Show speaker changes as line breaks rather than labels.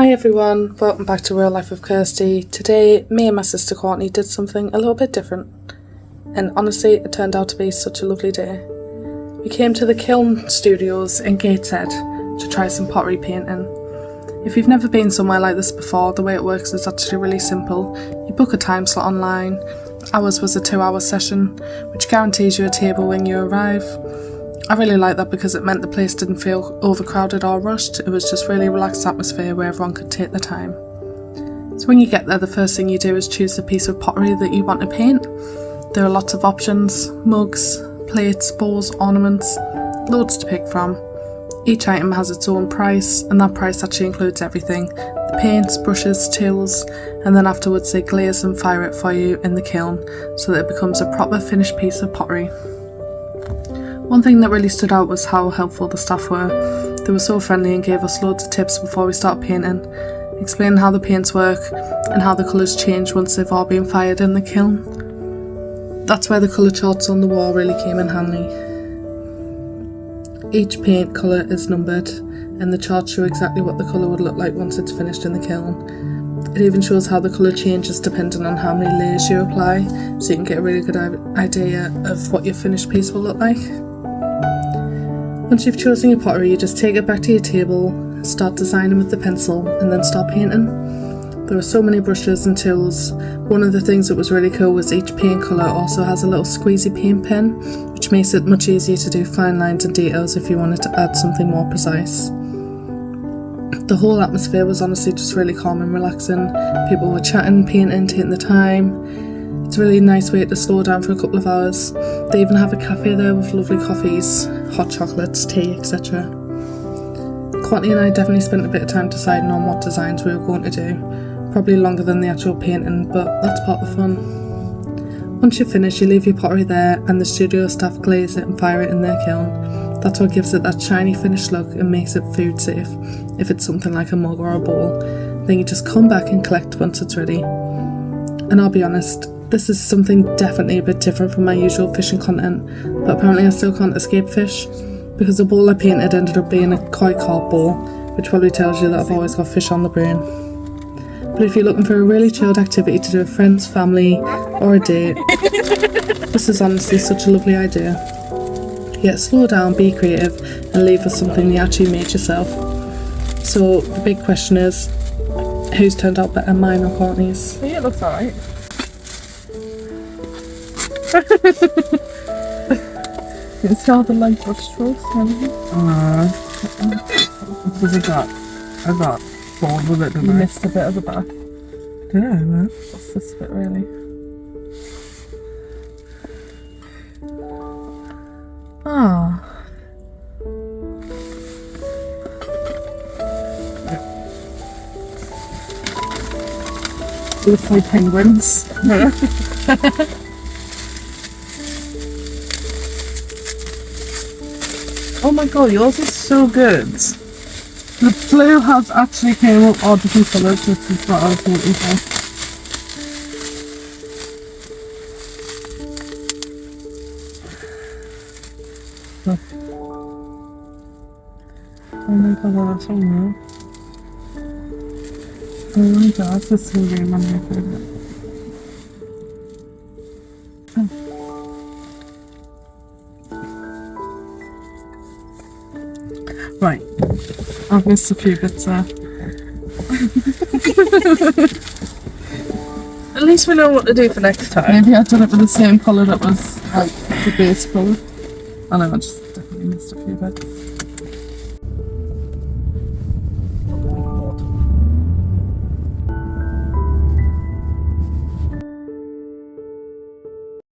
Hi everyone, welcome back to Real Life with Kirsty. Today, me and my sister Courtney did something a little bit different, and honestly, it turned out to be such a lovely day. We came to the Kiln Studios in Gateshead to try some pottery painting. If you've never been somewhere like this before, the way it works is actually really simple. You book a time slot online. Ours was a 2-hour session, which guarantees you a table when you arrive. I really liked that because it meant the place didn't feel overcrowded or rushed. It was just really relaxed atmosphere where everyone could take their time. So when you get there, the first thing you do is choose the piece of pottery that you want to paint. There are lots of options: mugs, plates, bowls, ornaments, loads to pick from. Each item has its own price, and that price actually includes everything: the paints, brushes, tools, and then afterwards they glaze and fire it for you in the kiln so that it becomes a proper finished piece of pottery. One thing that really stood out was how helpful the staff were. They were so friendly and gave us loads of tips before we started painting, explaining how the paints work and how the colours change once they've all been fired in the kiln. That's where the colour charts on the wall really came in handy. Each paint colour is numbered, and the charts show exactly what the colour would look like once it's finished in the kiln. It even shows how the colour changes depending on how many layers you apply, so you can get a really good idea of what your finished piece will look like. Once you've chosen your pottery, you just take it back to your table, start designing with the pencil, and then start painting. There are so many brushes and tools. One of the things that was really cool was each paint colour also has a little squeezy paint pen, which makes it much easier to do fine lines and details if you wanted to add something more precise. The whole atmosphere was honestly just really calm and relaxing. People were chatting, painting, taking the time. It's a really nice way to slow down for a couple of hours. They even have a cafe there with lovely coffees, hot chocolates, tea, etc. Courtney and I definitely spent a bit of time deciding on what designs we were going to do. Probably longer than the actual painting, but that's part of the fun. Once you're finished, you leave your pottery there and the studio staff glaze it and fire it in their kiln. That's what gives it that shiny finished look and makes it food safe. If it's something like a mug or a bowl, then you just come back and collect once it's ready. And I'll be honest, this is something definitely a bit different from my usual fishing content, but apparently I still can't escape fish, because the bowl I painted ended up being a koi carp bowl, which probably tells you that I've always got fish on the brain. But if you're looking for a really chilled activity to do with friends, family, or a date, this is honestly such a lovely idea. Yet slow down, be creative, and leave with something you actually made yourself. So the big question is, who's turned out better, mine or Courtney's?
I think it looks alright. You see all the light brush strokes and everything?
Because I got bored with it, didn't
You
I?
missed a bit of the back.
Did I, man?
What's this bit really? Ah.
Looks like penguins. Oh my god, yours is so good. The blue has actually came up all different colours, which is what I was waiting for. Oh my god, that's so real. Oh my god, this is really my favourite. Right, I've missed a few bits there.
At least we know what to do for next time.
Maybe I've done it with the same colour that was like the base colour. I know, I just definitely missed a few bits.